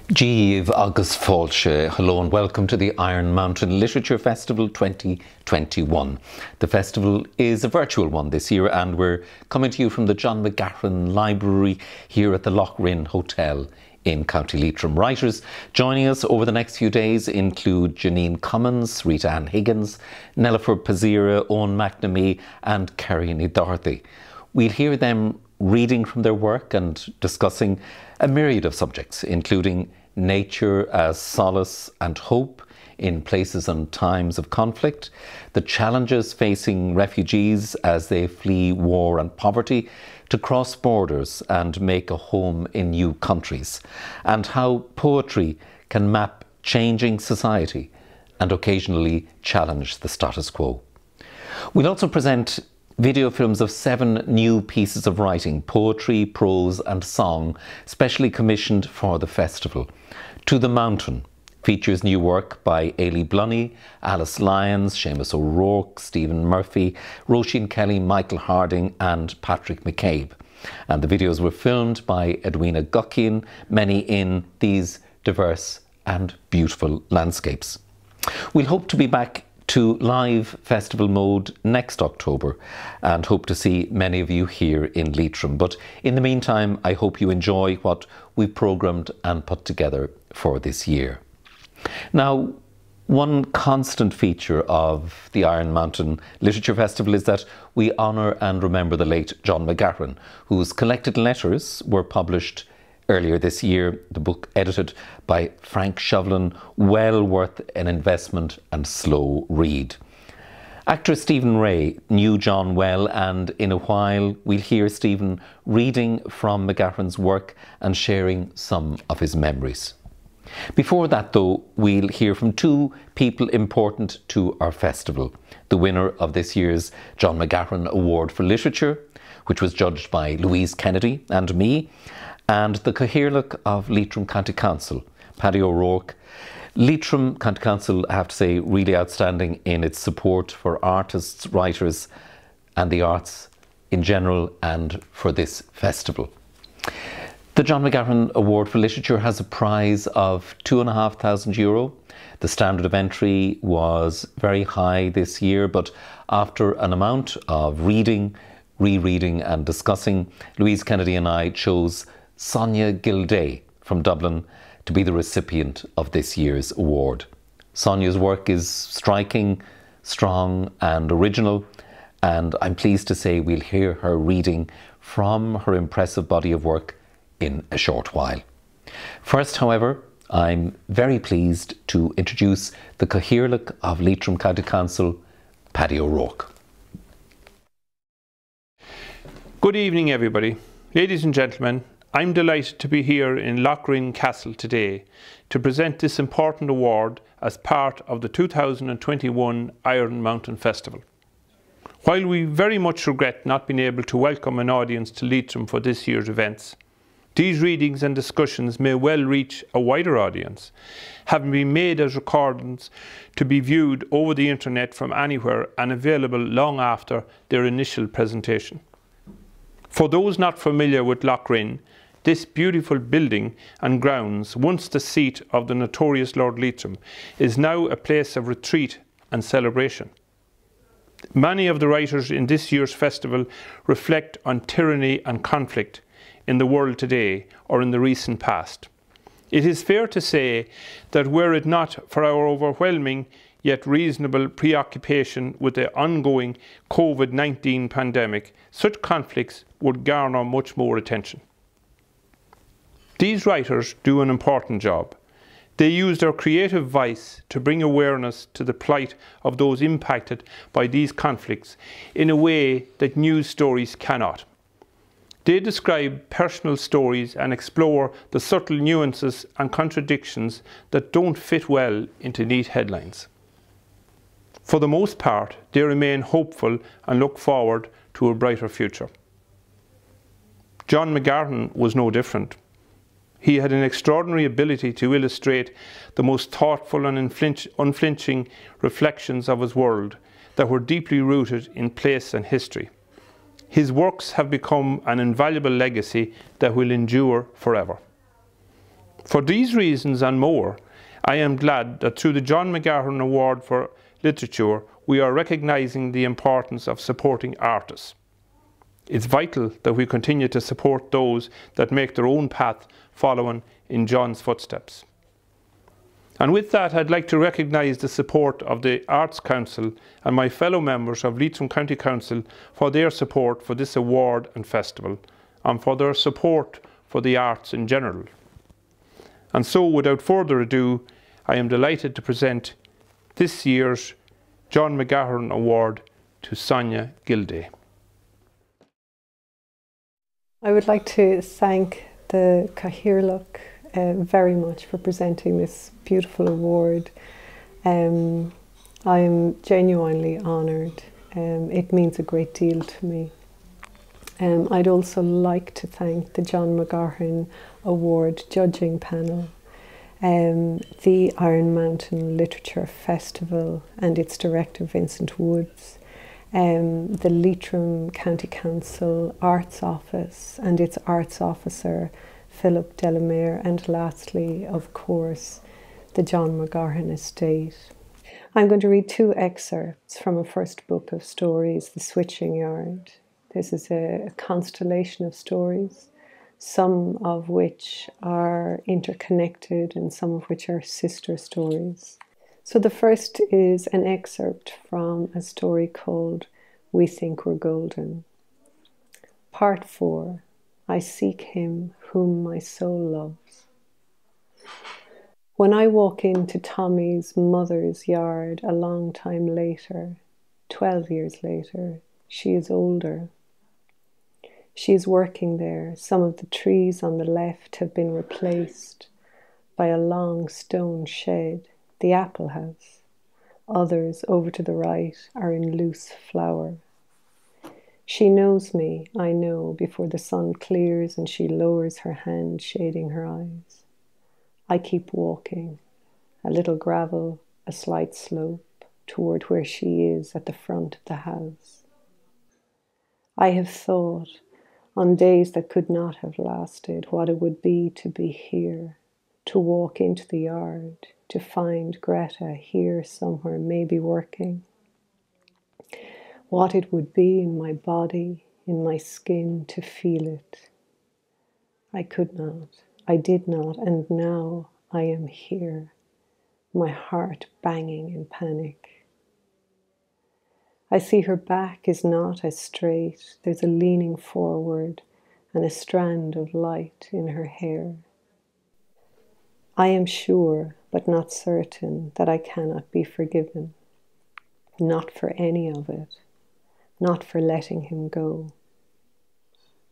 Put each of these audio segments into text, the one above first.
Díomh agus fáilte. Hello and welcome to the Iron Mountain Literature Festival 2021. The festival is a virtual one this year and we're coming to you from the John McGahern Library here at the Cllr Hotel in County Leitrim. Writers joining us over the next few days include Jeanine Cummins, Rita and Higgins, Nelofer, Pazira, Eoin, McNamee and Kerri and Dochartaigh. We'll hear them reading from their work and discussing a myriad of subjects, including nature as solace and hope in places and times of conflict, the challenges facing refugees as they flee war and poverty to cross borders and make a home in new countries, and how poetry can map changing society and occasionally challenge the status quo. We'll also present video films of 7 new pieces of writing, poetry, prose and song, specially commissioned for the festival. To the Mountain features new work by Blunnie, Alice Lyons, Seamus O'Rourke, Stephen Murphy, Róisín Kelly, Michael Harding and Patrick McCabe. And the videos were filmed by Edwina Guckian, many in these diverse and beautiful landscapes. We'll hope to be back to live festival mode next October and hope to see many of you here in Leitrim. But in the meantime, I hope you enjoy what we've programmed and put together for this year. Now, one constant feature of the Iron Mountain Literature Festival is that we honour and remember the late John McGahern, whose collected letters were published earlier this year, the book edited by Frank Shovlin, well worth an investment and slow read. Actor Stephen Rea knew John well, and in a while we'll hear Stephen reading from McGahern's work and sharing some of his memories. Before that though, we'll hear from 2 people important to our festival. The winner of this year's John McGahern Award for Literature, which was judged by Louise Kennedy and me, and the Cathaoirleach of Leitrim County Council, Paddy O'Rourke. Leitrim County Council, I have to say, really outstanding in its support for artists, writers and the arts in general and for this festival. The John McGahern Award for Literature has a prize of €2,500. The standard of entry was very high this year, but after an amount of reading, rereading and discussing, Louise Kennedy and I chose Sonia Gildea from Dublin to be the recipient of this year's award. Sonia's work is striking, strong and original, and I'm pleased to say we'll hear her reading from her impressive body of work in a short while. First, however, I'm very pleased to introduce the Cathaoirleach of Leitrim County Council, Paddy O'Rourke. Good evening, everybody. Ladies and gentlemen, I'm delighted to be here in Loughreen Castle today to present this important award as part of the 2021 Iron Mountain Festival. While we very much regret not being able to welcome an audience to Leitrim for this year's events, these readings and discussions may well reach a wider audience, having been made as recordings to be viewed over the internet from anywhere and available long after their initial presentation. For those not familiar with Loughreen, this beautiful building and grounds, once the seat of the notorious Lord Leitrim, is now a place of retreat and celebration. Many of the writers in this year's festival reflect on tyranny and conflict in the world today or in the recent past. It is fair to say that were it not for our overwhelming yet reasonable preoccupation with the ongoing COVID-19 pandemic, such conflicts would garner much more attention. These writers do an important job. They use their creative voice to bring awareness to the plight of those impacted by these conflicts in a way that news stories cannot. They describe personal stories and explore the subtle nuances and contradictions that don't fit well into neat headlines. For the most part, they remain hopeful and look forward to a brighter future. John McGahern was no different. He had an extraordinary ability to illustrate the most thoughtful and unflinching reflections of his world that were deeply rooted in place and history. His works have become an invaluable legacy that will endure forever. For these reasons and more, I am glad that through the John McGahern Award for Literature, we are recognising the importance of supporting artists. It's vital that we continue to support those that make their own path following in John's footsteps. And with that, I'd like to recognise the support of the Arts Council and my fellow members of Leitrim County Council for their support for this award and festival, and for their support for the arts in general. And so, without further ado, I am delighted to present this year's John McGahern Award to Sonia Gildea. I would like to thank the Cathaoirleach very much for presenting this beautiful award. I'm genuinely honoured. It means a great deal to me. I'd also like to thank the John McGahern Award judging panel, the Iron Mountain Literature Festival and its director Vincent Woods, the Leitrim County Council Arts Office and its arts officer Philip Delamere, and lastly, of course, the John McGahern estate. I'm going to read two excerpts from a first book of stories, The Switching Yard. This is a constellation of stories, some of which are interconnected and some of which are sister stories. So the first is an excerpt from a story called We Think We're Golden. Part 4. I seek him whom my soul loves. When I walk into Tommy's mother's yard a long time later, 12 years later, she is older. She is working there. Some of the trees on the left have been replaced by a long stone shed, the apple house. Others over to the right are in loose flower. She knows me, I know, before the sun clears and she lowers her hand, shading her eyes. I keep walking, a little gravel, a slight slope, toward where she is at the front of the house. I have thought, on days that could not have lasted, what it would be to be here, to walk into the yard, to find Greta here somewhere, maybe working. What it would be in my body, in my skin, to feel it. I could not, I did not, and now I am here, my heart banging in panic. I see her back is not as straight, there's a leaning forward and a strand of light in her hair. I am sure, but not certain, that I cannot be forgiven, not for any of it. Not for letting him go.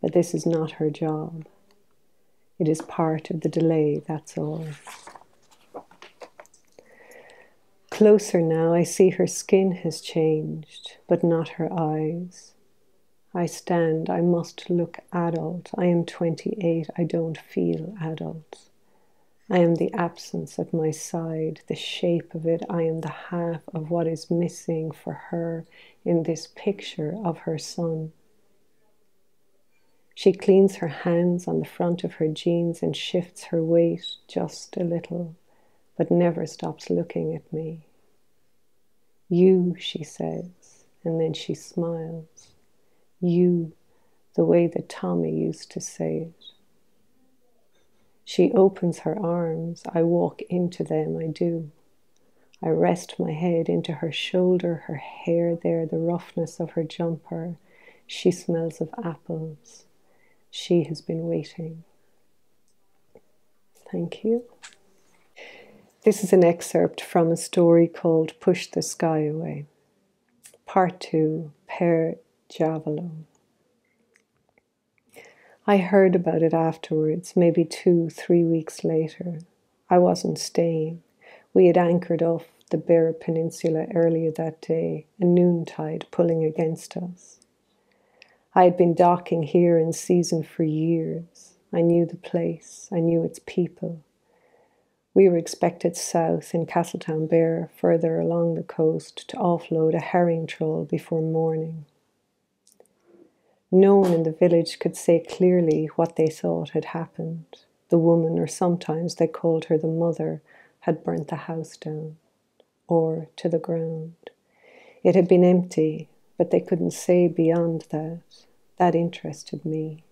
But this is not her job. It is part of the delay, that's all. Closer now, I see her skin has changed, but not her eyes. I stand, I must look adult. I am 28, I don't feel adult. I am the absence at my side, the shape of it. I am the half of what is missing for her in this picture of her son. She cleans her hands on the front of her jeans and shifts her weight just a little, but never stops looking at me. You, she says, and then she smiles. You, the way that Tommy used to say it. She opens her arms. I walk into them, I do. I rest my head into her shoulder, her hair there, the roughness of her jumper. She smells of apples. She has been waiting. Thank you. This is an excerpt from a story called Push the Sky Away. Part 2, Per Giavolo. I heard about it afterwards, maybe 2-3 weeks later. I wasn't staying. We had anchored off the Beara Peninsula earlier that day, a noontide pulling against us. I had been docking here in season for years. I knew the place. I knew its people. We were expected south in Castletown Beara, further along the coast, to offload a herring trawl before morning. No one in the village could say clearly what they thought had happened, The woman, or sometimes they called her the mother, had burnt the house down, or to the ground. It had been empty, but they couldn't say beyond that. That interested me.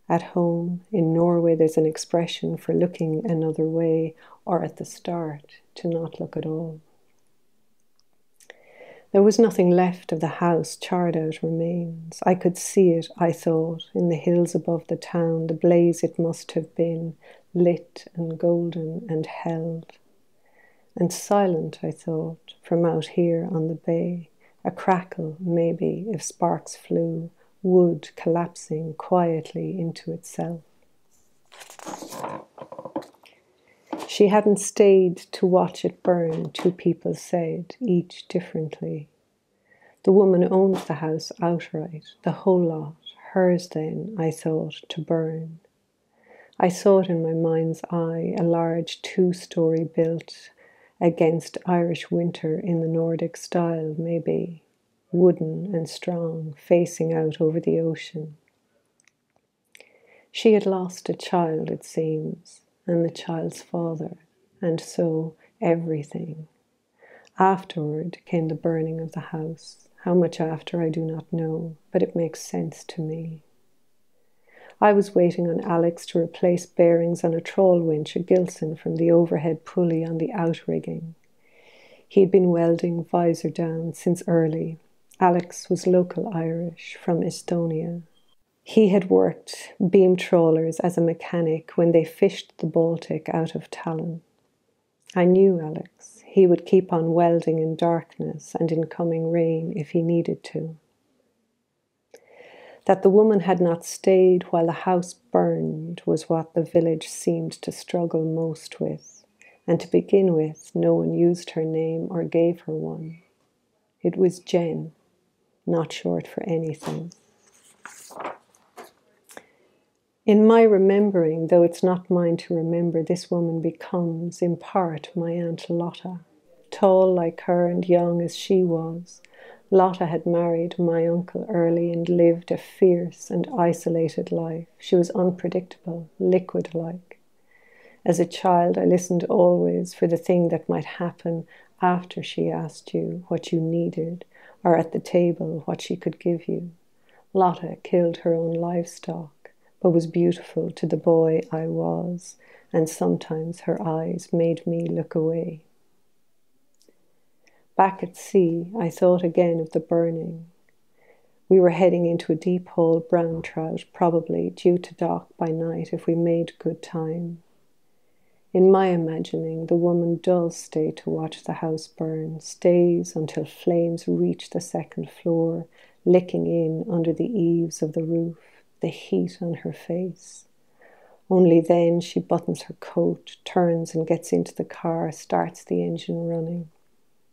At home, in Norway, there's an expression for looking another way, or at the start, to not look at all. There was nothing left of the house, charred out remains. I could see it, I thought, in the hills above the town, the blaze it must have been, lit and golden and held. And silent, I thought, from out here on the bay, a crackle, maybe, if sparks flew, wood collapsing quietly into itself. She hadn't stayed to watch it burn, two people said, each differently. The woman owned the house outright, the whole lot, hers then, I thought, to burn. I saw it in my mind's eye, a large two-story built against Irish winter in the Nordic style, maybe, wooden and strong, facing out over the ocean. She had lost a child, it seems, and the child's father, and so everything. Afterward came the burning of the house. How much after I do not know, but it makes sense to me. I was waiting on Alex to replace bearings on a trawl winch, a Gilson, from the overhead pulley on the outrigging. He'd been welding visor down since early. Alex was local Irish, from Estonia. He had worked beam trawlers as a mechanic when they fished the Baltic out of Tallinn. I knew Alex. He would keep on welding in darkness and in coming rain if he needed to. That the woman had not stayed while the house burned was what the village seemed to struggle most with, and to begin with, no one used her name or gave her one. It was Jen, not short for anything. In my remembering, though it's not mine to remember, this woman becomes, in part, my Aunt Lotta. Tall like her and young as she was, Lotta had married my uncle early and lived a fierce and isolated life. She was unpredictable, liquid-like. As a child, I listened always for the thing that might happen after she asked you what you needed, or at the table what she could give you. Lotta killed her own livestock, but was beautiful to the boy I was, and sometimes her eyes made me look away. Back at sea, I thought again of the burning. We were heading into a deep-hole brown trout, probably due to dock by night if we made good time. In my imagining, the woman does stay to watch the house burn, stays until flames reach the second floor, licking in under the eaves of the roof, the heat on her face. Only then she buttons her coat, turns and gets into the car, starts the engine running.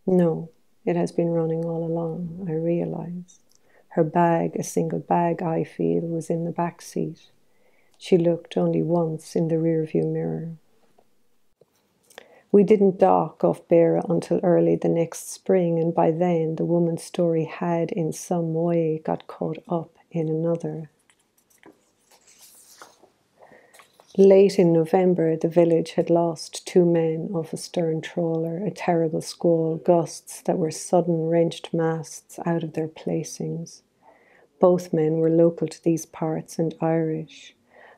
No, it has been running all along, I realise. Her bag, a single bag I feel, was in the back seat. She looked only once in the rearview mirror. We didn't dock off Beara until early the next spring, and by then the woman's story had in some way got caught up in another. Late in November, the village had lost 2 men off a stern trawler, a terrible squall, gusts that were sudden wrenched masts out of their placings. Both men were local to these parts and Irish.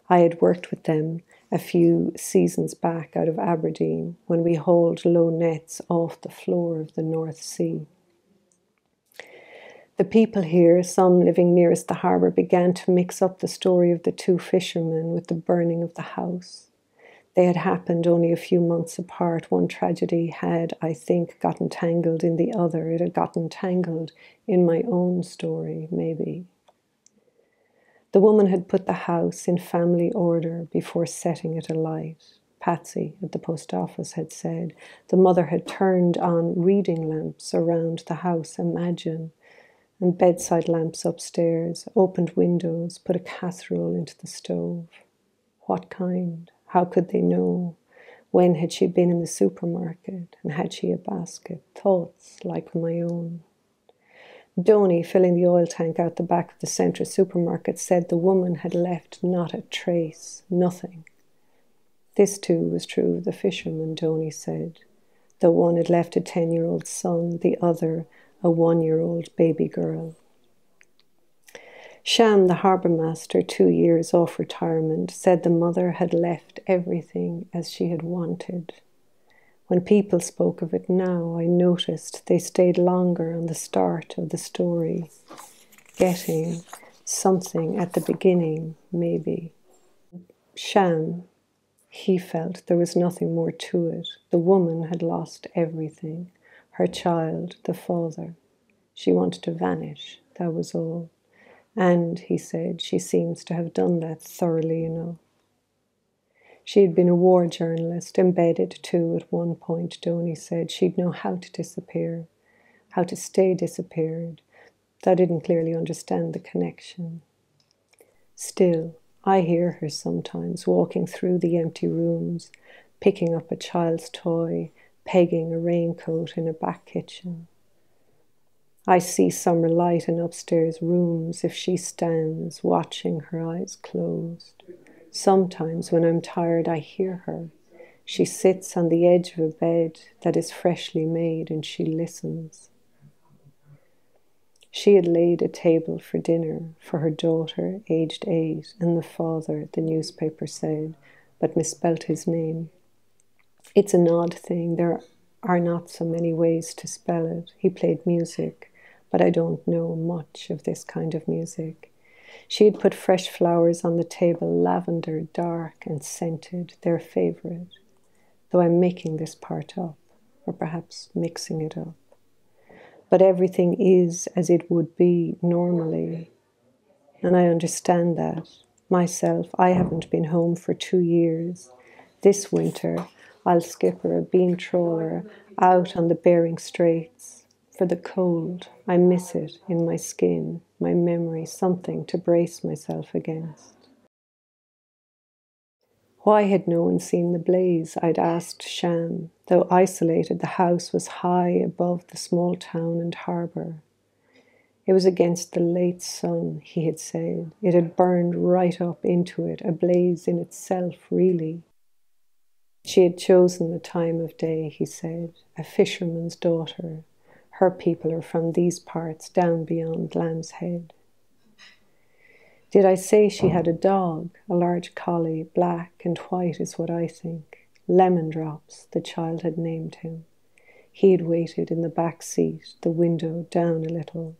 I had worked with them a few seasons back out of Aberdeen when we hauled low nets off the floor of the North Sea. The people here, some living nearest the harbour, began to mix up the story of the 2 fishermen with the burning of the house. They had happened only a few months apart. One tragedy had, I think, gotten tangled in the other. It had gotten tangled in my own story, maybe. The woman had put the house in family order before setting it alight. Patsy at the post office had said. The mother had turned on reading lamps around the house, imagine, and bedside lamps upstairs, opened windows, put a casserole into the stove. What kind? How could they know? When had she been in the supermarket? And had she a basket? Thoughts like my own. Donny, filling the oil tank out the back of the Centra supermarket, said the woman had left not a trace, nothing. This too was true of the fisherman, Donny said. The one had left a 10-year-old son, the other a 1-year-old baby girl. Shan, the harbour master, 2 years off retirement, said the mother had left everything as she had wanted. When people spoke of it now, I noticed they stayed longer on the start of the story, getting something at the beginning, maybe. Shan, he felt there was nothing more to it. The woman had lost everything. Her child, the father. She wanted to vanish, that was all. And, he said, she seems to have done that thoroughly enough. She had been a war journalist, embedded too at one point, Donny said. She'd know how to disappear, how to stay disappeared. I didn't clearly understand the connection. Still, I hear her sometimes walking through the empty rooms, picking up a child's toy, pegging a raincoat in a back kitchen. I see summer light in upstairs rooms if she stands, watching, her eyes closed. Sometimes when I'm tired, I hear her. She sits on the edge of a bed that is freshly made and she listens. She had laid a table for dinner for her daughter, aged 8, and the father, the newspaper said, but misspelt his name. It's an odd thing. There are not so many ways to spell it. He played music, but I don't know much of this kind of music. She had put fresh flowers on the table, lavender, dark and scented, their favourite, though I'm making this part up, or perhaps mixing it up. But everything is as it would be normally, and I understand that. Myself, I haven't been home for 2 years. This winter, I'll skipper a bean trawler out on the Bering Straits. For the cold, I miss it in my skin, my memory, something to brace myself against. Why had no one seen the blaze? I'd asked Shan. Though isolated, the house was high above the small town and harbour. It was against the late sun, he had said. It had burned right up into it, a blaze in itself, really. She had chosen the time of day, he said, a fisherman's daughter. Her people are from these parts, down beyond Lamb's Head. Did I say she had a dog, a large collie, black and white is what I think. Lemon Drops, the child had named him. He had waited in the back seat, the window down a little.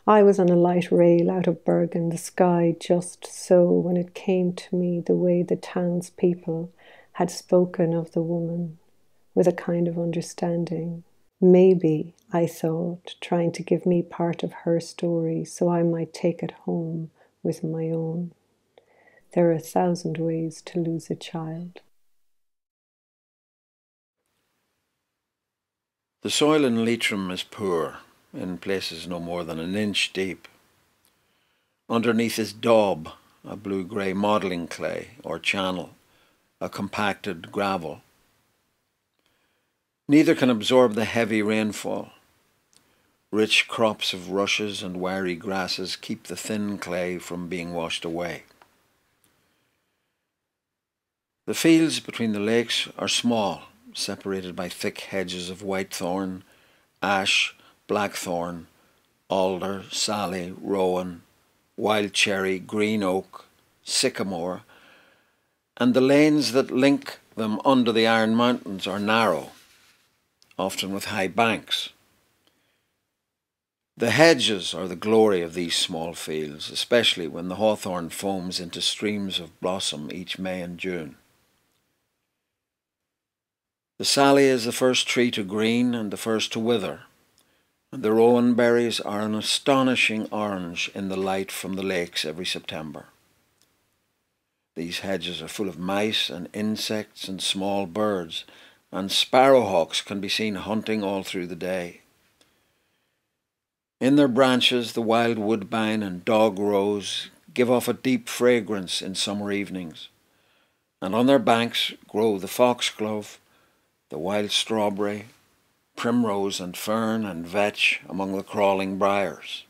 I was on a light rail out of Bergen, the sky just so, when it came to me the way the townspeople had spoken of the woman, with a kind of understanding. Maybe, I thought, trying to give me part of her story so I might take it home with my own. There are 1,000 ways to lose a child. The soil in Leitrim is poor, in places no more than an inch deep. Underneath is daub, a blue-grey modelling clay, or channel, a compacted gravel. Neither can absorb the heavy rainfall. Rich crops of rushes and wiry grasses keep the thin clay from being washed away. The fields between the lakes are small, separated by thick hedges of whitethorn, ash, blackthorn, alder, sally, rowan, wild cherry, green oak, sycamore, and the lanes that link them under the Iron Mountains are narrow, often with high banks. The hedges are the glory of these small fields, especially when the hawthorn foams into streams of blossom each May and June. The sally is the first tree to green and the first to wither, and the rowan berries are an astonishing orange in the light from the lakes every September. These hedges are full of mice and insects and small birds, and sparrowhawks can be seen hunting all through the day. In their branches, the wild woodbine and dog rose give off a deep fragrance in summer evenings, and on their banks grow the foxglove, the wild strawberry, primrose and fern and vetch among the crawling briars.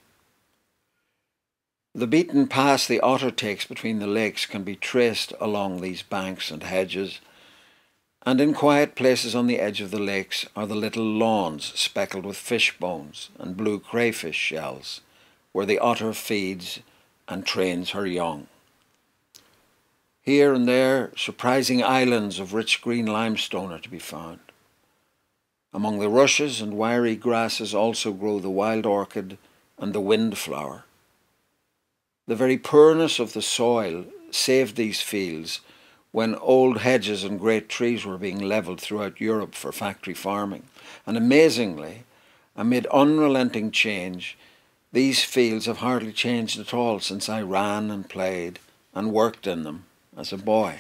The beaten path the otter takes between the lakes can be traced along these banks and hedges, and in quiet places on the edge of the lakes are the little lawns speckled with fish bones and blue crayfish shells, where the otter feeds and trains her young. Here and there, surprising islands of rich green limestone are to be found. Among the rushes and wiry grasses also grow the wild orchid and the windflower. The very poorness of the soil saved these fields when old hedges and great trees were being levelled throughout Europe for factory farming. And amazingly, amid unrelenting change, these fields have hardly changed at all since I ran and played and worked in them as a boy.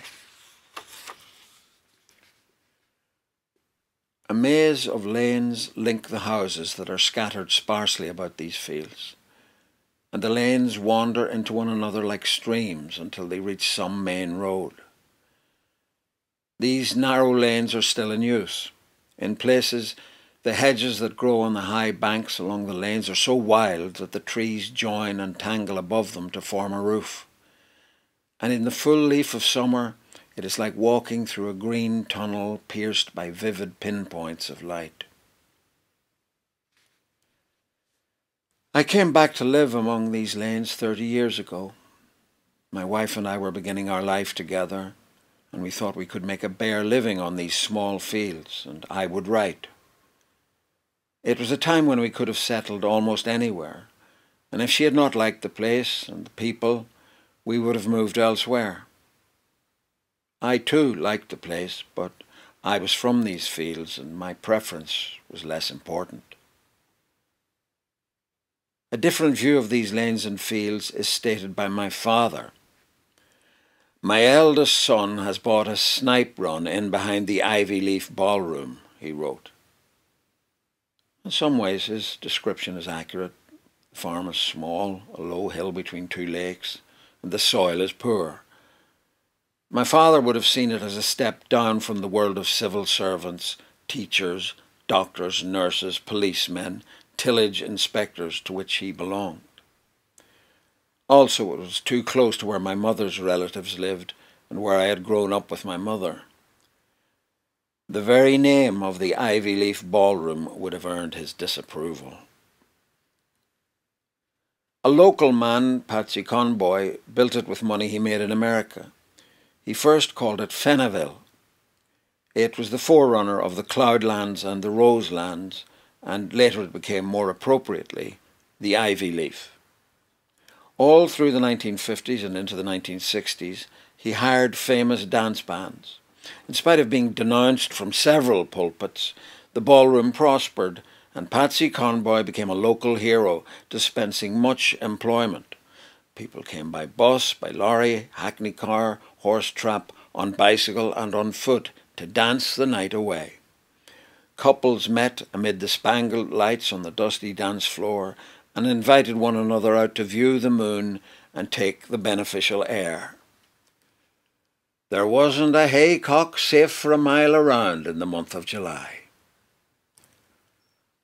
A maze of lanes link the houses that are scattered sparsely about these fields, and the lanes wander into one another like streams until they reach some main road. These narrow lanes are still in use. In places, the hedges that grow on the high banks along the lanes are so wild that the trees join and tangle above them to form a roof. And in the full leaf of summer, it is like walking through a green tunnel pierced by vivid pinpoints of light. I came back to live among these lanes 30 years ago. My wife and I were beginning our life together, and we thought we could make a bare living on these small fields, and I would write. It was a time when we could have settled almost anywhere, and if she had not liked the place and the people, we would have moved elsewhere. I too liked the place, but I was from these fields and my preference was less important. A different view of these lanes and fields is stated by my father. "My eldest son has bought a snipe run in behind the ivy leaf ballroom," he wrote. In some ways his description is accurate. The farm is small, a low hill between two lakes, and the soil is poor. My father would have seen it as a step down from the world of civil servants, teachers, doctors, nurses, policemen, tillage inspectors to which he belonged. Also, it was too close to where my mother's relatives lived and where I had grown up with my mother. The very name of the Ivy Leaf Ballroom would have earned his disapproval. A local man, Patsy Conboy, built it with money he made in America. He first called it Fennaville. It was the forerunner of the Cloudlands and the Roselands, and later it became more appropriately the Ivy Leaf. All through the 1950s and into the 1960s, he hired famous dance bands. In spite of being denounced from several pulpits, the ballroom prospered, and Patsy Conboy became a local hero, dispensing much employment. People came by bus, by lorry, hackney car, horse trap, on bicycle and on foot to dance the night away. Couples met amid the spangled lights on the dusty dance floor and invited one another out to view the moon and take the beneficial air. There wasn't a haycock safe for a mile around in the month of July.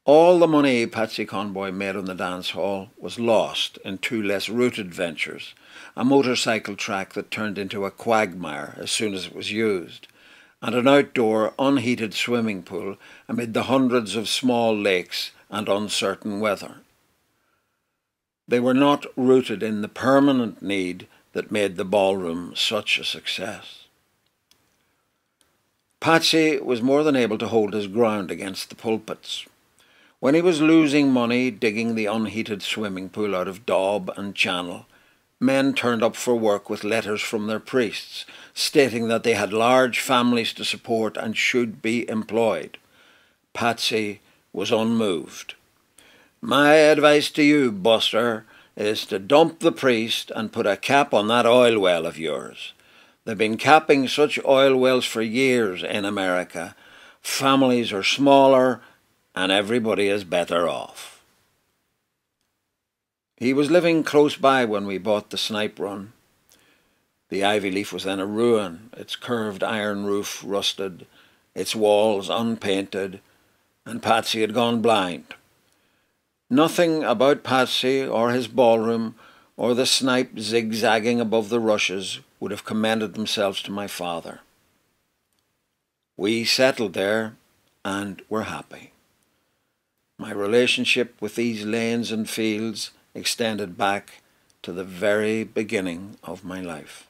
All the money Patsy Conboy made on the dance hall was lost in two less rooted ventures, a motorcycle track that turned into a quagmire as soon as it was used, and an outdoor, unheated swimming pool amid the hundreds of small lakes and uncertain weather. They were not rooted in the permanent need that made the ballroom such a success. Patsy was more than able to hold his ground against the pulpits. When he was losing money digging the unheated swimming pool out of daub and channel, men turned up for work with letters from their priests, stating that they had large families to support and should be employed. Patsy was unmoved. "My advice to you, Buster, is to dump the priest and put a cap on that oil well of yours. They've been capping such oil wells for years in America. Families are smaller and everybody is better off." He was living close by when we bought the Snipe Run. The Ivy Leaf was then a ruin, its curved iron roof rusted, its walls unpainted, and Patsy had gone blind. Nothing about Patsy or his ballroom or the snipe zigzagging above the rushes would have commended themselves to my father. We settled there and were happy. My relationship with these lanes and fields extended back to the very beginning of my life.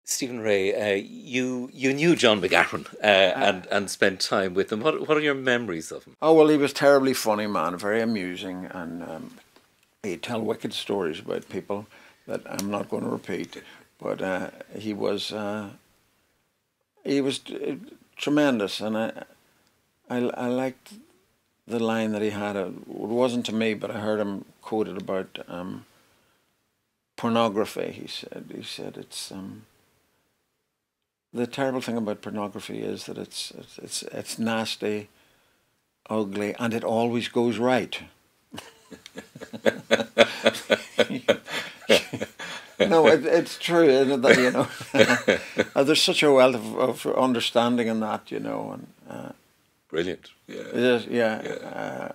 Stephen Rea, you knew John McGahern and spent time with him. What are your memories of him? Oh, well, he was terribly funny, man, very amusing, and he'd tell wicked stories about people that I'm not going to repeat. But he was tremendous, and I liked the line that he had. It wasn't to me, but I heard him quoted about pornography. He said it's the terrible thing about pornography is that it's nasty, ugly, and it always goes right. No, it's true, isn't it, that, you know, there's such a wealth of understanding in that, you know. And brilliant. Yeah. It is, yeah.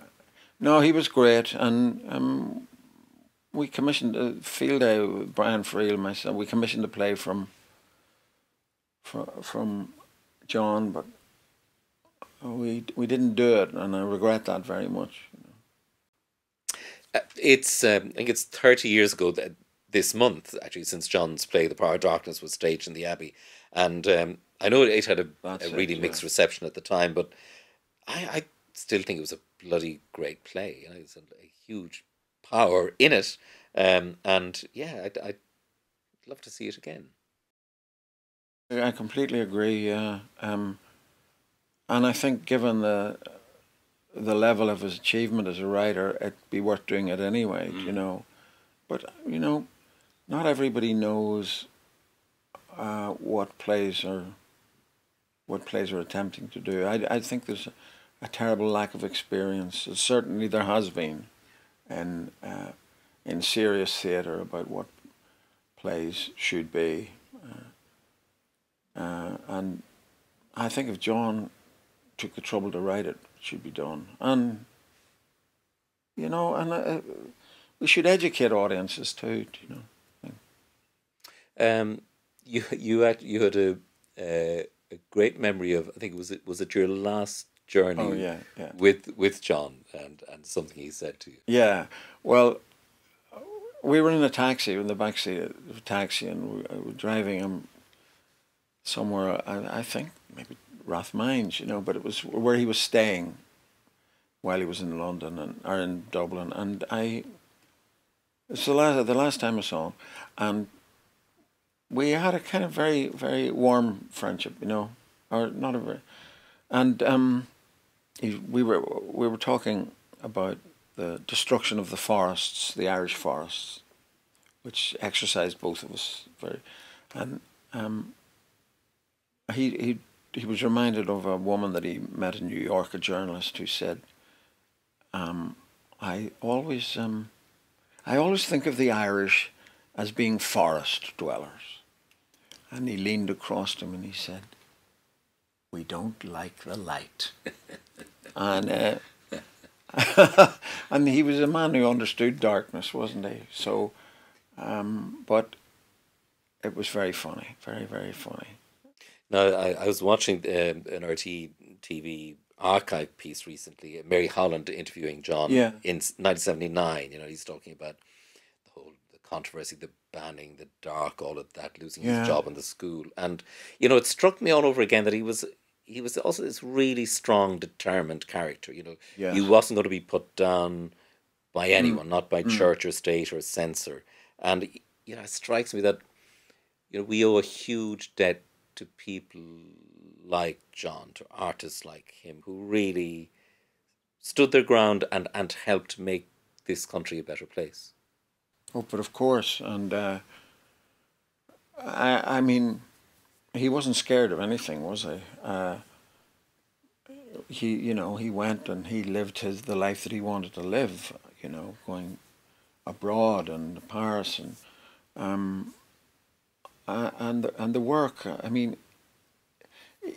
No, he was great, and we commissioned a field day with Brian Friel, myself. We commissioned a play from John, but we didn't do it, and I regret that very much. You know. It's I think it's 30 years ago this month, actually, since John's play The Power of Darkness was staged in the Abbey, and I know it had a really mixed reception at the time, but I still think it was a bloody great play. You know, it's a huge power in it, and yeah, I'd love to see it again. I completely agree. And I think, given the level of his achievement as a writer, it'd be worth doing it anyway. You know, but you know, not everybody knows what plays are attempting to do. I think there's a terrible lack of experience. Certainly, there has been in serious theatre about what plays should be. And I think if John took the trouble to write it, it should be done. And you know, and we should educate audiences too. You know. You had a great memory of, I think was it your last journey? Oh, yeah. With John and something he said to you. Yeah. Well, we were in a taxi, in the backseat of a taxi, and we were driving him somewhere, I think maybe Rathmines, you know, but it was where he was staying while he was in London or in Dublin, and it's the last time I saw him, and we had a kind of very, very warm friendship, you know, or not a very, and we were talking about the destruction of the forests, the Irish forests, which exercised both of us very, and he was reminded of a woman that he met in New York, a journalist, who said, I always think of the Irish as being forest dwellers. And he leaned across to him and he said, we don't like the light. And and he was a man who understood darkness, wasn't he? So, but it was very funny, very, very funny. Now, I was watching an RT TV archive piece recently, Mary Holland interviewing John in 1979. You know, he's talking about the controversy, the banning, the dark, all of that, losing his job in the school. And, you know, it struck me all over again that he was also this really strong, determined character. You know, he wasn't going to be put down by anyone, not by church or state or censor. And, you know, it strikes me that, you know, we owe a huge debt to people like John, to artists like him, who really stood their ground and helped make this country a better place. Oh, but of course, and I mean, he wasn't scared of anything, was he? He went and he lived the life that he wanted to live. You know, going abroad and Paris and the work. I mean,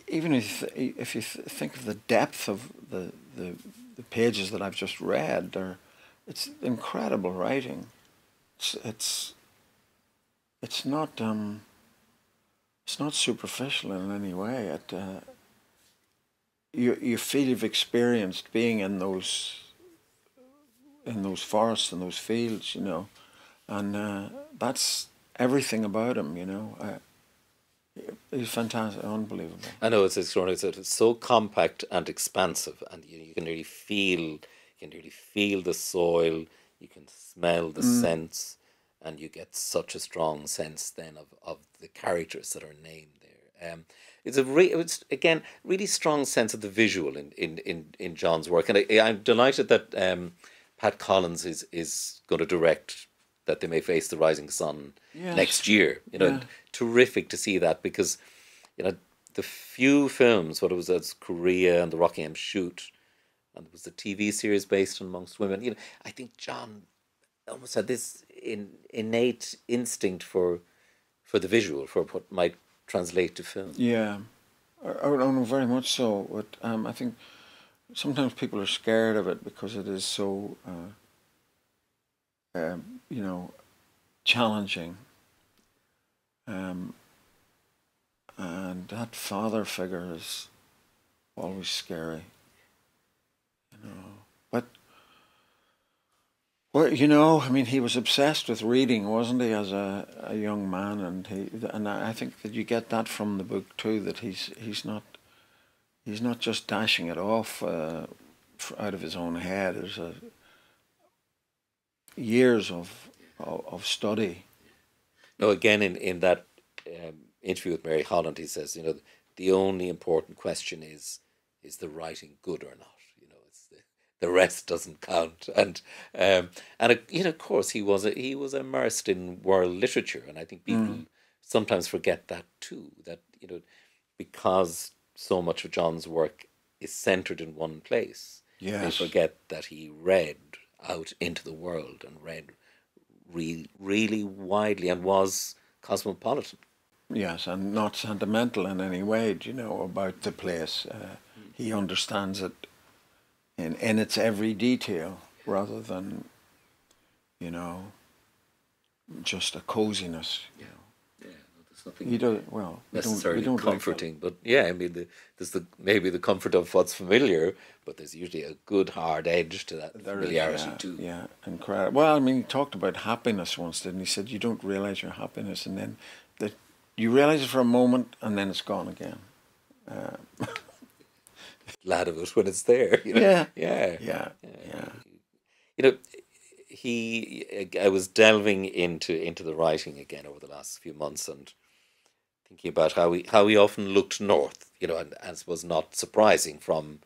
even if you think of the depth of the pages that I've just read, it's incredible writing. It's not superficial in any way. You feel you've experienced being in those forests and those fields, you know, and that's everything about him, you know. He's fantastic, unbelievable. I know it's so compact and expansive, and you can really feel the soil. You can smell the scents, and you get such a strong sense then of the characters that are named there. It's again really strong sense of the visual in John's work, and I'm delighted that Pat Collins is going to direct That They May Face the Rising Sun next year. You know, terrific to see that, because you know the few films, what it was as Korea and the Rockingham Shoot, and there was the TV series based on Amongst Women. You know, I think John almost had this innate instinct for the visual, for what might translate to film. Yeah, I know very much so. But I think sometimes people are scared of it because it is so, you know, challenging. And that father figure is always scary, you know. But, well, you know, I mean, he was obsessed with reading, wasn't he, as a young man? And I think that you get that from the book too, that he's not just dashing it off out of his own head. There's years of study. No, again, in that interview with Mary Holland, he says, you know, the only important question is the writing good or not? You know, it's the rest doesn't count. And you know, of course, he was immersed in world literature, and I think people sometimes forget that too. That, you know, because so much of John's work is centered in one place, they forget that he read out into the world and read really widely and was cosmopolitan. Yes, and not sentimental in any way, you know, about the place. He understands it in its every detail, rather than, you know, just a coziness. You know. Yeah, there's nothing necessarily comforting, but yeah, I mean, there's maybe the comfort of what's familiar, but there's usually a good hard edge to that familiarity too. Yeah, incredible. Well, I mean, he talked about happiness once, didn't he? He said you don't realise your happiness, and then you realise it for a moment, and then it's gone again. Glad of it when it's there. You know? Yeah. You know, I was delving into the writing again over the last few months, and thinking about how he often looked north. You know, and as was not surprising from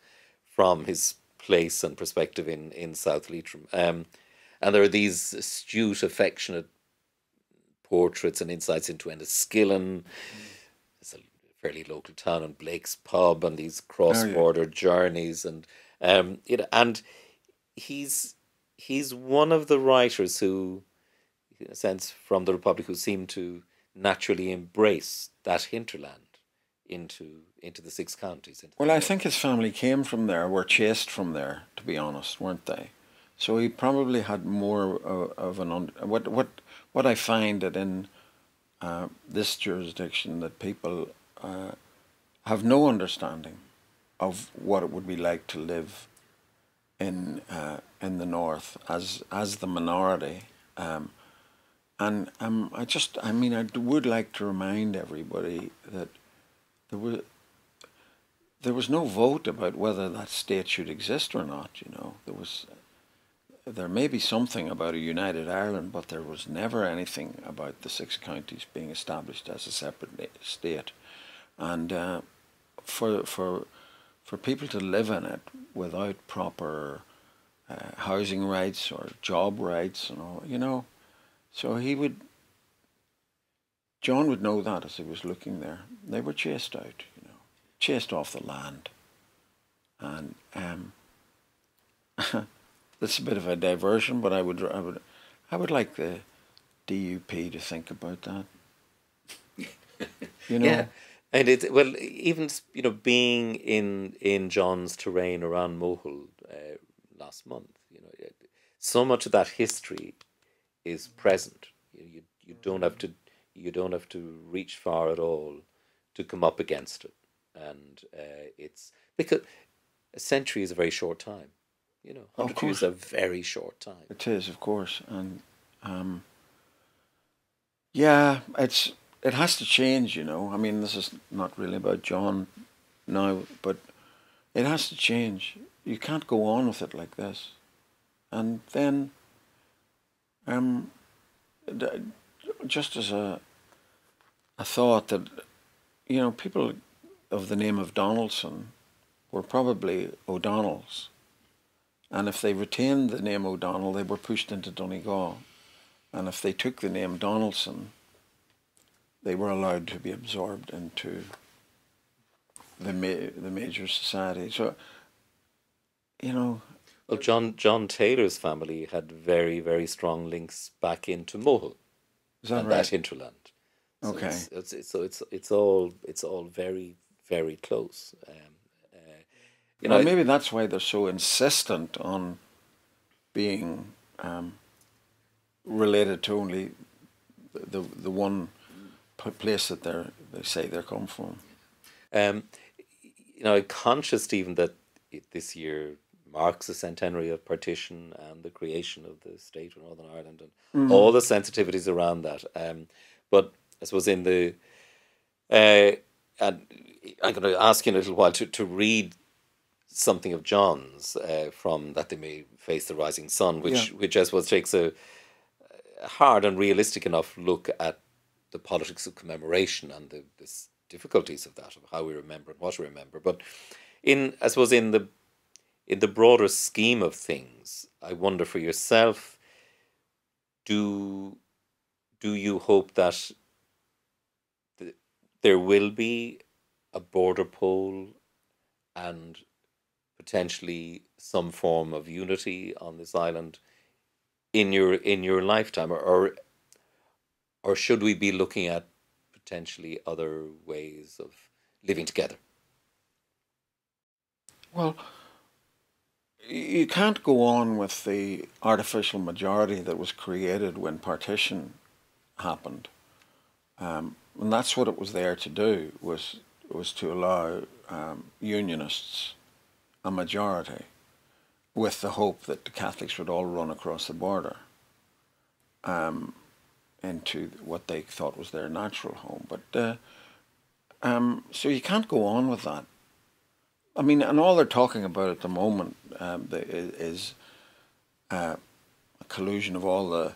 his place and perspective in South Leitrim. And there are these astute, affectionate portraits and insights into Enniskillen. It's a fairly local town, and Blake's Pub, and these cross-border journeys, and you know, and he's one of the writers who, in a sense, from the Republic, who seem to naturally embrace that hinterland into the six counties. Well, I think his family came from there, were chased from there, to be honest, weren't they? So he probably had more of an what I find that in this jurisdiction, that people have no understanding of what it would be like to live in the north as the minority, and I would like to remind everybody that there was no vote about whether that state should exist or not. You know, there may be something about a united Ireland, but there was never anything about the six counties being established as a separate state. And for people to live in it without proper housing rights or job rights and all, you know, so John would know that as he was looking there. They were chased out, you know, chased off the land. And that's a bit of a diversion, but I would like the DUP to think about that. You know. Yeah, and even, you know, being in John's terrain around Mohill last month. You know, so much of that history is present. You don't have to reach far at all to come up against it, and it's because a century is a very short time. You know, 100 years is a very short time. It is, of course, and yeah, it has to change. You know, I mean, this is not really about John now, but it has to change. You can't go on with it like this, and then just as a thought that, you know, people of the name of Donaldson were probably O'Donnells. And if they retained the name O'Donnell, they were pushed into Donegal. And if they took the name Donaldson, they were allowed to be absorbed into the major society. So, you know... Well, John Taylor's family had very, very strong links back into Mohill. Is that and right? That hinterland. So okay. It's all very, very close. You well, know, maybe that's why they're so insistent on being related to only the one place that they say they come from. You know, I'm conscious, Stephen, that this year marks the centenary of partition and the creation of the state of Northern Ireland and all the sensitivities around that. But I suppose in the and I'm going to ask you in a little while to read something of John's from That They May Face the Rising Sun, which I suppose takes a hard and realistic enough look at the politics of commemoration and the difficulties of that, of how we remember and what we remember. But I suppose in the broader scheme of things, I wonder for yourself, do you hope that there will be a border poll and potentially some form of unity on this island in your lifetime, or should we be looking at potentially other ways of living together? Well, you can't go on with the artificial majority that was created when partition happened, and that's what it was there to do, was to allow Unionists a majority, with the hope that the Catholics would all run across the border into what they thought was their natural home. But so you can't go on with that. I mean, and all they're talking about at the moment is a collusion of all the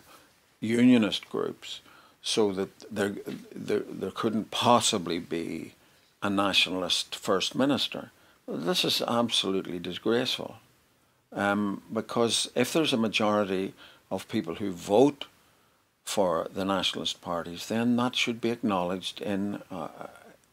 Unionist groups, so that there couldn't possibly be a nationalist First Minister. This is absolutely disgraceful, because if there's a majority of people who vote for the nationalist parties, then that should be acknowledged in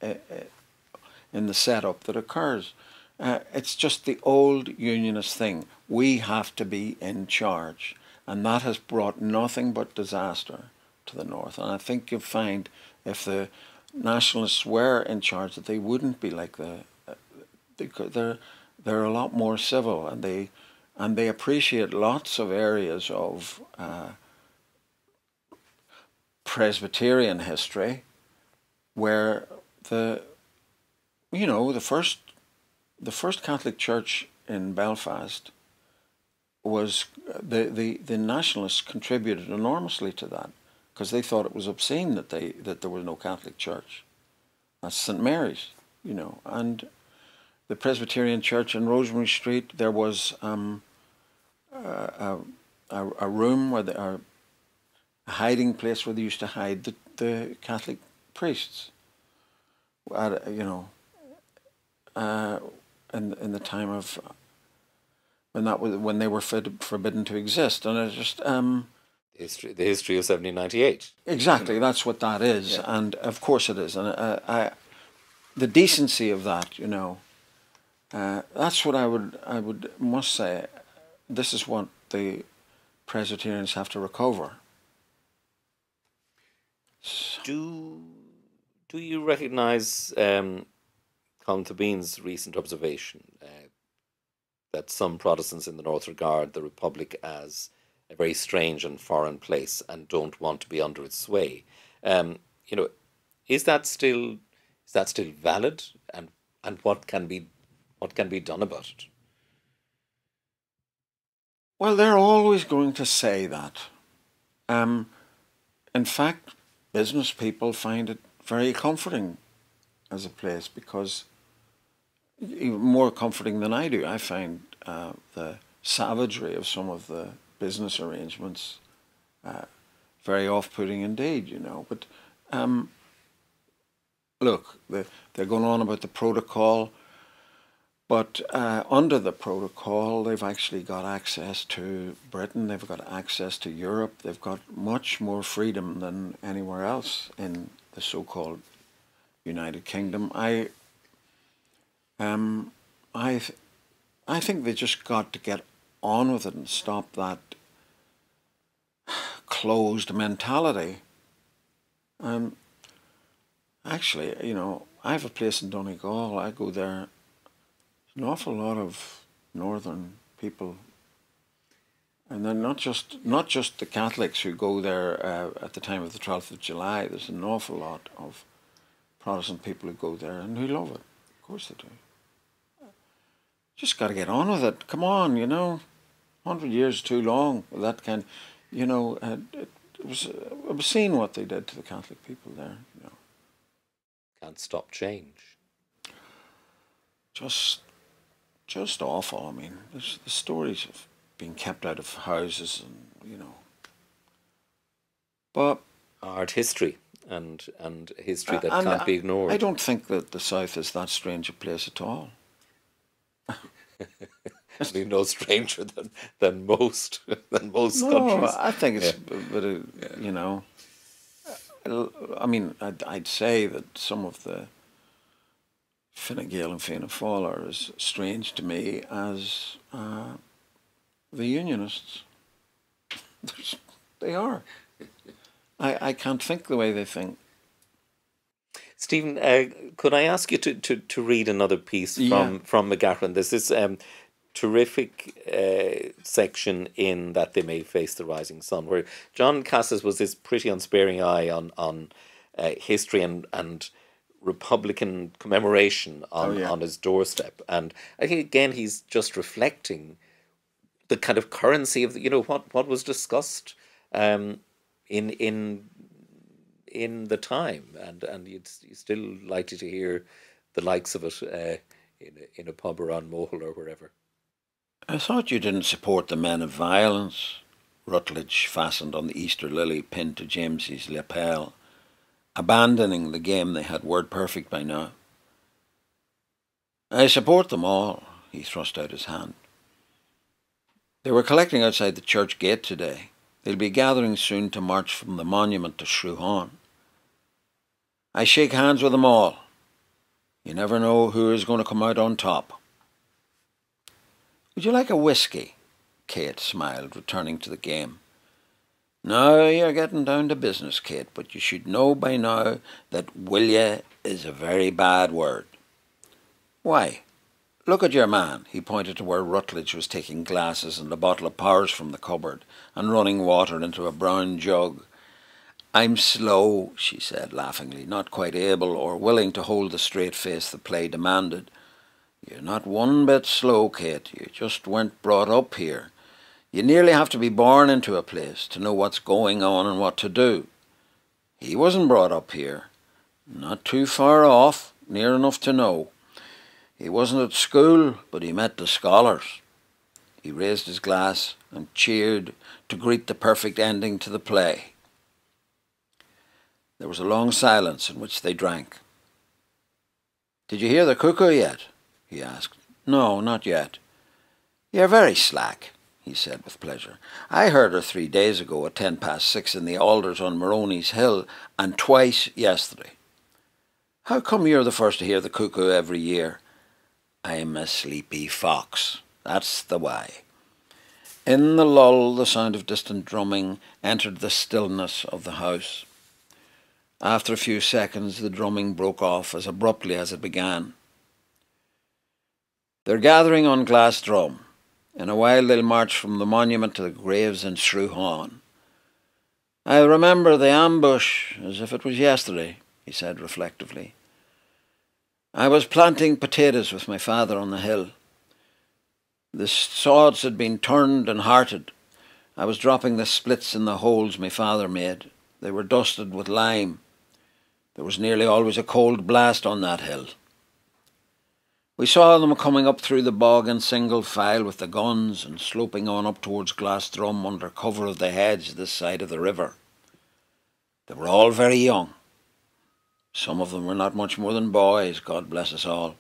the setup that occurs. It's just the old Unionist thing. We have to be in charge, and that has brought nothing but disaster to the North. And I think you'll find if the nationalists were in charge that they wouldn't be like they're a lot more civil, and they appreciate lots of areas of Presbyterian history where the first Catholic church in Belfast was the nationalists contributed enormously to that, because they thought it was obscene that there was no Catholic church. That's St. Mary's, you know. And the Presbyterian church in Rosemary Street, there was a room where a hiding place where they used to hide the Catholic priests. In the time of when they were forbidden to exist, and it's just the history of 1798. Exactly, that's what that is, yeah. And of course it is, and the decency of that, you know, that's what I must say. This is what the Presbyterians have to recover. Do you recognise Colin Tabeen's recent observation that some Protestants in the North regard the Republic as a very strange and foreign place and don't want to be under its sway. You know, is that still valid, and what can be done about it? Well, they're always going to say that. In fact, business people find it very comforting as a place, because even more comforting than I do. I find the savagery of some of the business arrangements very off-putting indeed, you know. But look, they're going on about the protocol, but under the protocol, they've actually got access to Britain, they've got access to Europe, they've got much more freedom than anywhere else in the so-called United Kingdom. I think they just got to get on with it and stop that closed mentality. Actually, you know, I have a place in Donegal. I go there. An awful lot of northern people, and then not just the Catholics who go there at the time of the 12th of July. There's an awful lot of Protestant people who go there and who love it. Of course they do. Just got to get on with it. Come on, you know, 100 years is too long. That kind, you know, it was obscene what they did to the Catholic people there. You know, can't stop change. Just awful. I mean, there's the stories of being kept out of houses, and you know. But art history and history that can't be ignored. I don't think that the South is that strange a place at all. I mean, no stranger than most countries. I think it's, but you know, I mean, I'd say that some of the Fine Gael and Fianna Fáil are as strange to me as the Unionists. They are. I can't think the way they think. Stephen, could I ask you to read another piece from Mcgahren? There's this terrific section in That They May Face the Rising Sun, where John Cass's was this pretty unsparing eye on history and Republican commemoration on his doorstep. And I think, again, he's just reflecting the kind of currency of, you know, what was discussed in the time, and you're still likely to hear the likes of it in a pub around Mohill or wherever. I thought you didn't support the men of violence. Rutledge fastened on the Easter lily pinned to James's lapel, abandoning the game they had word perfect by now. I support them all. He thrust out his hand. They were collecting outside the church gate today. They'll be gathering soon to march from the monument to Shrewhaun. I shake hands with them all. You never know who is going to come out on top. Would you like a whiskey? Kate smiled, returning to the game. Now you're getting down to business, Kate, but you should know by now that will ya is a very bad word. Why? Look at your man. He pointed to where Rutledge was taking glasses and a bottle of Powers from the cupboard and running water into a brown jug. I'm slow, she said laughingly, not quite able or willing to hold the straight face the play demanded. You're not one bit slow, Kate. You just weren't brought up here. You nearly have to be born into a place to know what's going on and what to do. He wasn't brought up here. Not too far off, near enough to know. He wasn't at school, but he met the scholars. He raised his glass and cheered to greet the perfect ending to the play. There was a long silence in which they drank. Did you hear the cuckoo yet? He asked. No, not yet. You're very slack, he said with pleasure. I heard her 3 days ago at 6:10 in the alders on Moroney's Hill, and twice yesterday. How come you're the first to hear the cuckoo every year? I'm a sleepy fox. That's the why. In the lull, the sound of distant drumming entered the stillness of the house. After a few seconds, the drumming broke off as abruptly as it began. They're gathering on Glass Drum. In a while they'll march from the monument to the graves in Shrewhaun. I remember the ambush as if it was yesterday, he said reflectively. I was planting potatoes with my father on the hill. The sods had been turned and hearted. I was dropping the splits in the holes my father made. They were dusted with lime. There was nearly always a cold blast on that hill. We saw them coming up through the bog in single file with the guns and sloping on up towards Glass Drum under cover of the hedge this side of the river. They were all very young. Some of them were not much more than boys, God bless us all.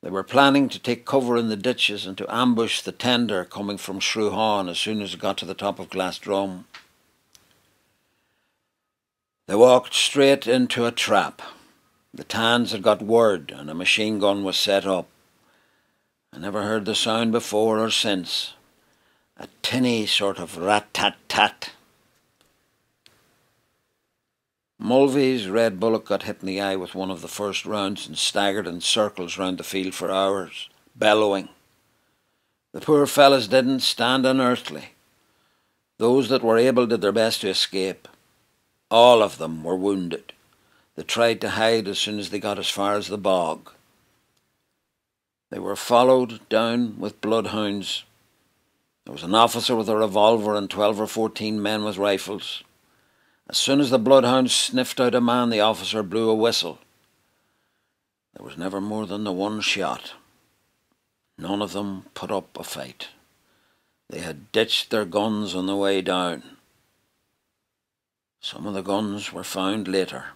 They were planning to take cover in the ditches and to ambush the tender coming from Shrewhaun as soon as it got to the top of Glass Drum. They walked straight into a trap. The Tans had got word and a machine gun was set up. I never heard the sound before or since. A tinny sort of rat-tat-tat. Mulvey's red bullock got hit in the eye with one of the first rounds and staggered in circles round the field for hours, bellowing. The poor fellas didn't stand unearthly. Those that were able did their best to escape. All of them were wounded. They tried to hide as soon as they got as far as the bog. They were followed down with bloodhounds. There was an officer with a revolver and 12 or 14 men with rifles. As soon as the bloodhounds sniffed out a man, the officer blew a whistle. There was never more than the one shot. None of them put up a fight. They had ditched their guns on the way down. Some of the guns were found later.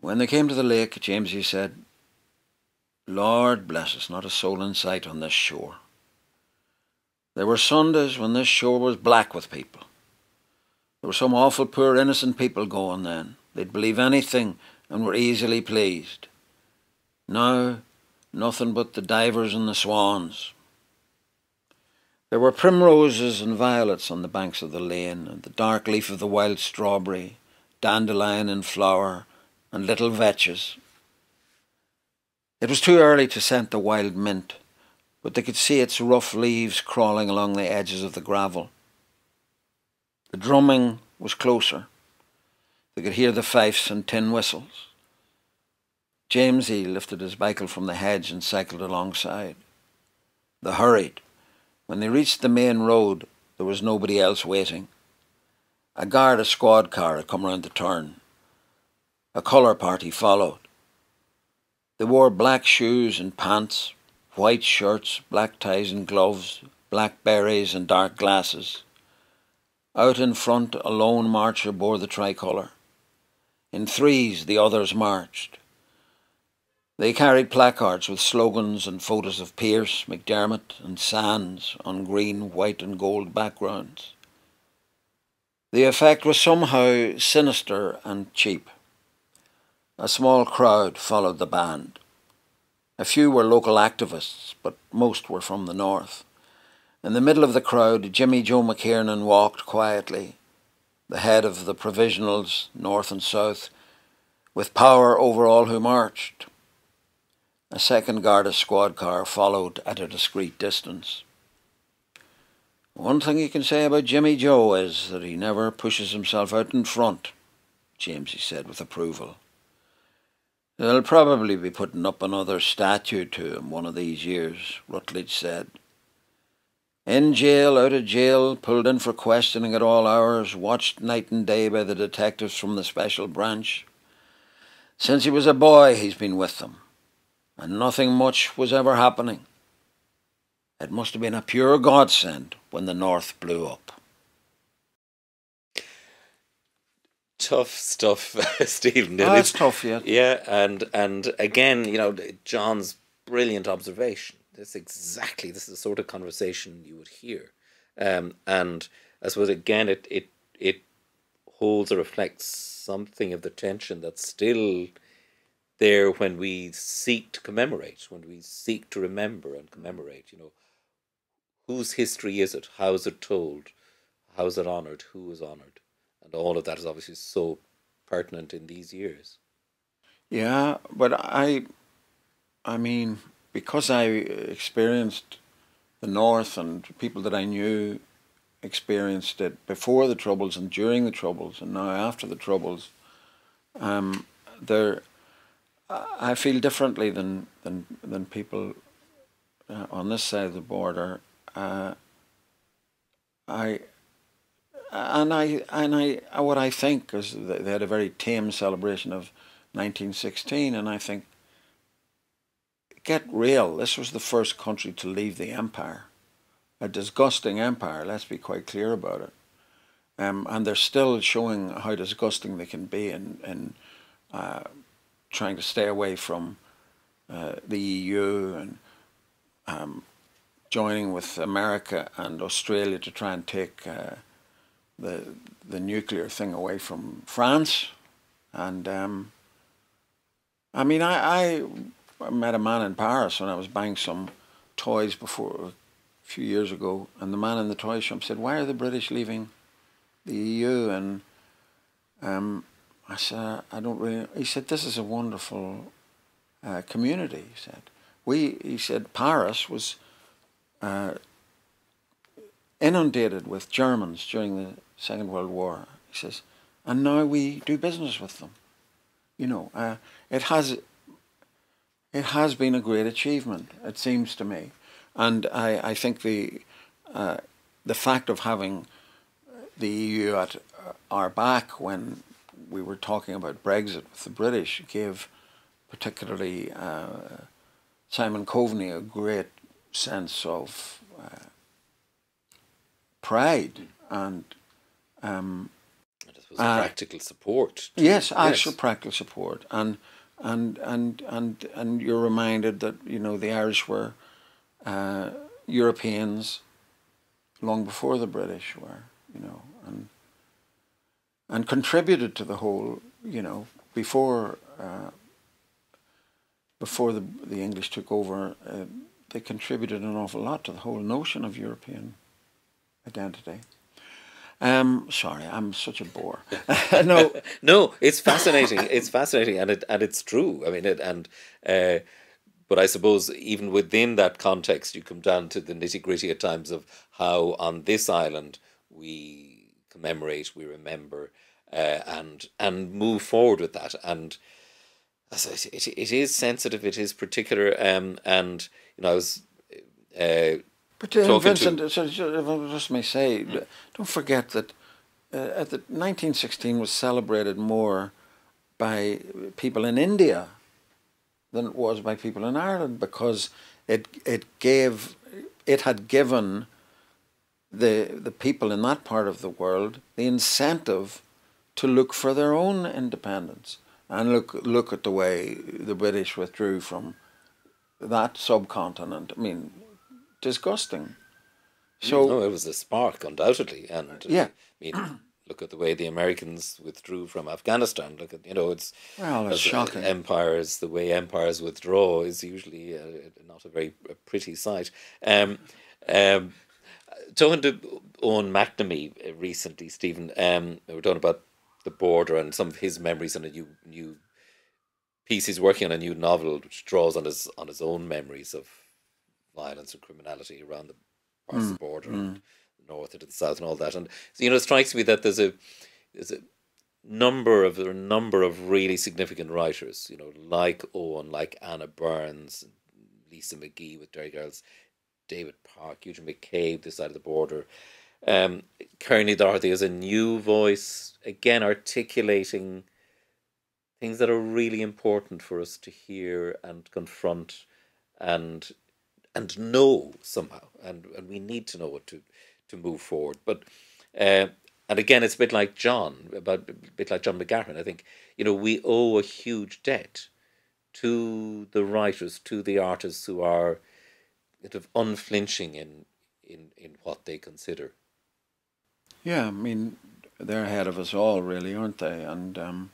When they came to the lake, Jamesy said, Lord bless us, not a soul in sight on this shore. There were Sundays when this shore was black with people. There were some awful poor innocent people going then. They'd believe anything and were easily pleased. Now, nothing but the divers and the swans. There were primroses and violets on the banks of the lane, and the dark leaf of the wild strawberry, dandelion in flower, and little vetches. It was too early to scent the wild mint, but they could see its rough leaves crawling along the edges of the gravel. The drumming was closer. They could hear the fifes and tin whistles. Jamesy lifted his bicycle from the hedge and cycled alongside. They hurried. When they reached the main road, there was nobody else waiting. A Garda squad car had come round the turn. A colour party followed. They wore black shoes and pants, white shirts, black ties and gloves, black berets and dark glasses. Out in front, a lone marcher bore the tricolour. In threes, the others marched. They carried placards with slogans and photos of Pearse, McDermott and Sands on green, white and gold backgrounds. The effect was somehow sinister and cheap. A small crowd followed the band. A few were local activists, but most were from the north. In the middle of the crowd, Jimmy Joe McKiernan walked quietly, the head of the provisionals, north and south, with power over all who marched. A second Garda squad car followed at a discreet distance. One thing you can say about Jimmy Joe is that he never pushes himself out in front, Jamesy said with approval. They'll probably be putting up another statue to him one of these years, Rutledge said. In jail, out of jail, pulled in for questioning at all hours, watched night and day by the detectives from the special branch. Since he was a boy, he's been with them, and nothing much was ever happening. It must have been a pure godsend when the North blew up. Tough stuff, Stephen. It's tough, yeah. Yeah, and again, you know, John's brilliant observation. This is the sort of conversation you would hear, and I suppose again it holds or reflects something of the tension that's still there when we seek to commemorate, when we seek to remember and commemorate. You know, whose history is it? How is it told? How is it honoured? Who is honoured? And all of that is obviously so pertinent in these years. Yeah, but I mean, because I experienced the North and people that I knew experienced it before the Troubles and during the Troubles and now after the Troubles, I feel differently than people on this side of the border. What I think is they had a very tame celebration of 1916, and I think, get real. This was the first country to leave the empire, a disgusting empire. Let's be quite clear about it. And they're still showing how disgusting they can be in trying to stay away from the EU and joining with America and Australia to try and take the nuclear thing away from France. And I mean, I met a man in Paris when I was buying some toys before a few years ago, and the man in the toy shop said, "Why are the British leaving the EU?" And I said, "I don't really." He said, "This is a wonderful community." He said Paris was inundated with Germans during the Second World War. He says, and now we do business with them. You know, it has been a great achievement, it seems to me, and I think the fact of having the EU at our back when we were talking about Brexit with the British gave particularly Simon Coveney a great sense of pride and practical support. Yes, actual practical support, and you're reminded that, you know, the Irish were Europeans long before the British were, you know, and contributed to the whole, you know, before the English took over, they contributed an awful lot to the whole notion of European identity. Sorry, I'm such a bore. No, no, it's fascinating. It's fascinating, and it's true. I mean, but I suppose even within that context, you come down to the nitty-gritty at times of how on this island we commemorate, we remember, and move forward with that. And as I say, it is sensitive. It is particular. And you know, I was. But Vincent, if I just may say, don't forget that the 1916 was celebrated more by people in India than it was by people in Ireland, because it had given the people in that part of the world the incentive to look for their own independence, and look at the way the British withdrew from that subcontinent. I mean, disgusting. So no, it was a spark, undoubtedly, and yeah. I mean, look at the way the Americans withdrew from Afghanistan. Look at, you know, it's shocking. The way empires withdraw is usually not a very pretty sight. Talking to Eoin McNamee recently, Stephen, we were talking about the border and some of his memories, and a new piece he's working on, a new novel which draws on his own memories of violence and criminality around the parts of the border and the north and the south and all that. And you know, it strikes me that there's a number of really significant writers, you know, like Eoin, like Anna Burns, Lisa McGee with Derry Girls, David Park, Eugene McCabe, this side of the border. Kearney Dorothy is a new voice, again articulating things that are really important for us to hear and confront and know somehow, and we need to know it to move forward. But and again, it's a bit like John McGahern. I think, you know, we owe a huge debt to the writers, to the artists who are kind of unflinching in what they consider. Yeah, I mean, they're ahead of us all, really, aren't they? And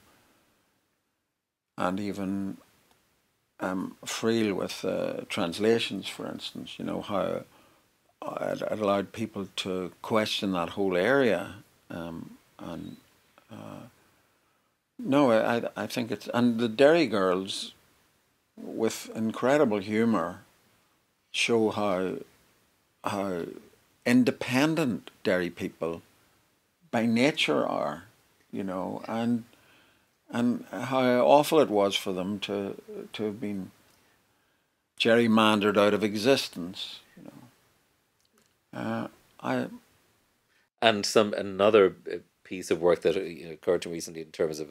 even Friel with translations, for instance, you know, how it allowed people to question that whole area, no, I think it's, and the Derry Girls, with incredible humour, show how independent Derry people by nature are, you know, and how awful it was for them to have been gerrymandered out of existence, you know. And another piece of work that occurred to me recently in terms of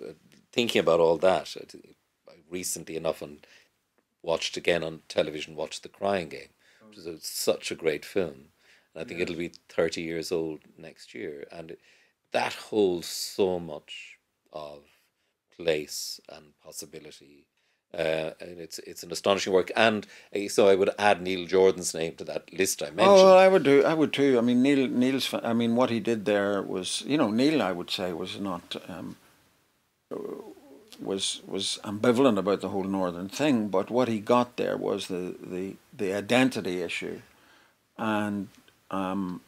thinking about all that. I recently enough watched again on television, watched The Crying Game, which is such a great film. And I think it'll be 30 years old next year. And that holds so much of place and possibility. And it's an astonishing work. And so I would add Neil Jordan's name to that list I mentioned. Oh, I would too. I mean, Neil's. I mean, what he did there was, Neil, I would say, was not was ambivalent about the whole northern thing. But what he got there was the identity issue, and in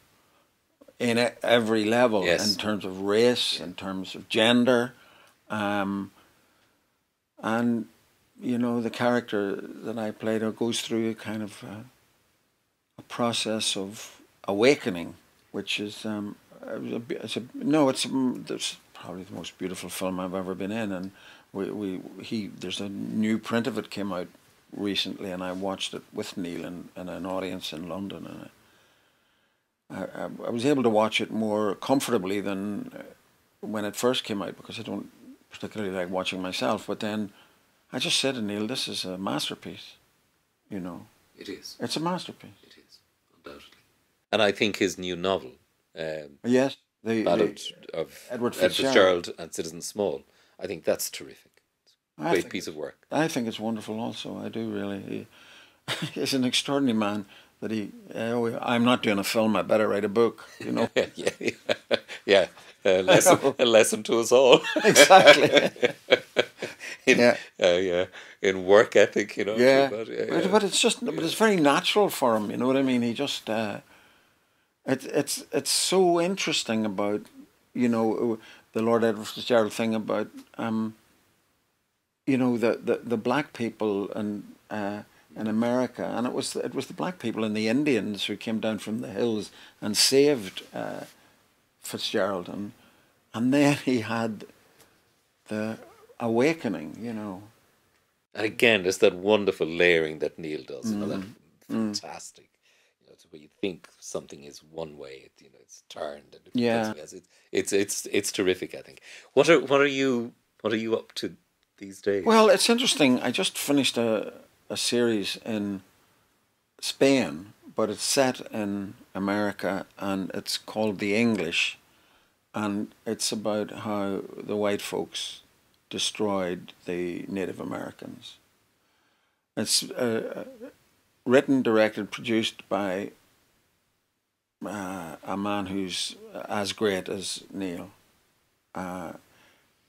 every level, yes, in terms of race, in terms of gender, and the character that I played goes through a kind of a process of awakening, which is it's probably the most beautiful film I've ever been in, and there's a new print of it came out recently, and I watched it with Neil in an audience in London, and I was able to watch it more comfortably than when it first came out, because I don't particularly like watching myself, but then I just said to Neil, this is a masterpiece, It is. It's a masterpiece. It is, undoubtedly. And I think his new novel, yes, Ballad of Edward Fitzgerald and Citizen Small, I think that's terrific. Great piece of work. I think it's wonderful also, I do really. He's an extraordinary man that I'm not doing a film, I better write a book, Yeah. A lesson to us all. Exactly. In work ethic, But it's just, but it's very natural for him. You know what I mean? He just, it's so interesting about, the Lord Edward Fitzgerald thing about, the black people in America, and it was the black people and the Indians who came down from the hills and saved Fitzgerald, and then he had the awakening, And again, there's that wonderful layering that Neil does, that fantastic. Where you think something is one way, it's turned. And it's terrific. I think. What are you up to these days? Well, it's interesting. I just finished a series in Spain, but it's set in America, and it's called The English, and it's about how the white folks destroyed the Native Americans. It's written, directed, produced by a man who's as great as Neil,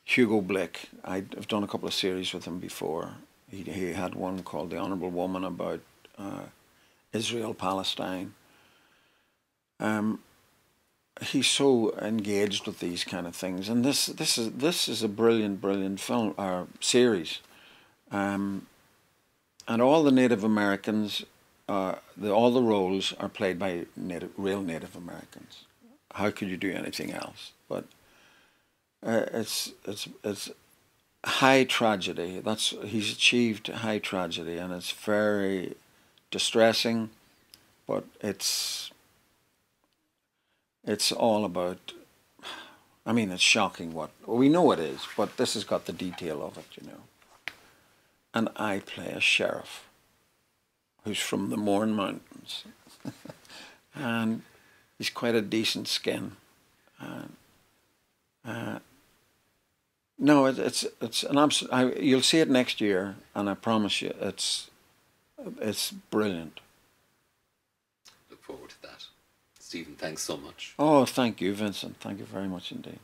Hugo Blick. I've done a couple of series with him before. He had one called The Honourable Woman about Israel-Palestine. He's so engaged with these kind of things, and this is a brilliant film or series, and all the Native Americans, all the roles are played by real Native Americans. How could you do anything else? But it's high tragedy. He's achieved high tragedy, and it's very distressing, but it's all about, I mean, it's shocking we know it is, but this has got the detail of it, And I play a sheriff who's from the Mourne Mountains. And he's quite a decent skin. No, it's an absolute, you'll see it next year, and I promise you, it's brilliant. Look forward to that. Stephen, thanks so much. Oh, thank you, Vincent. Thank you very much indeed.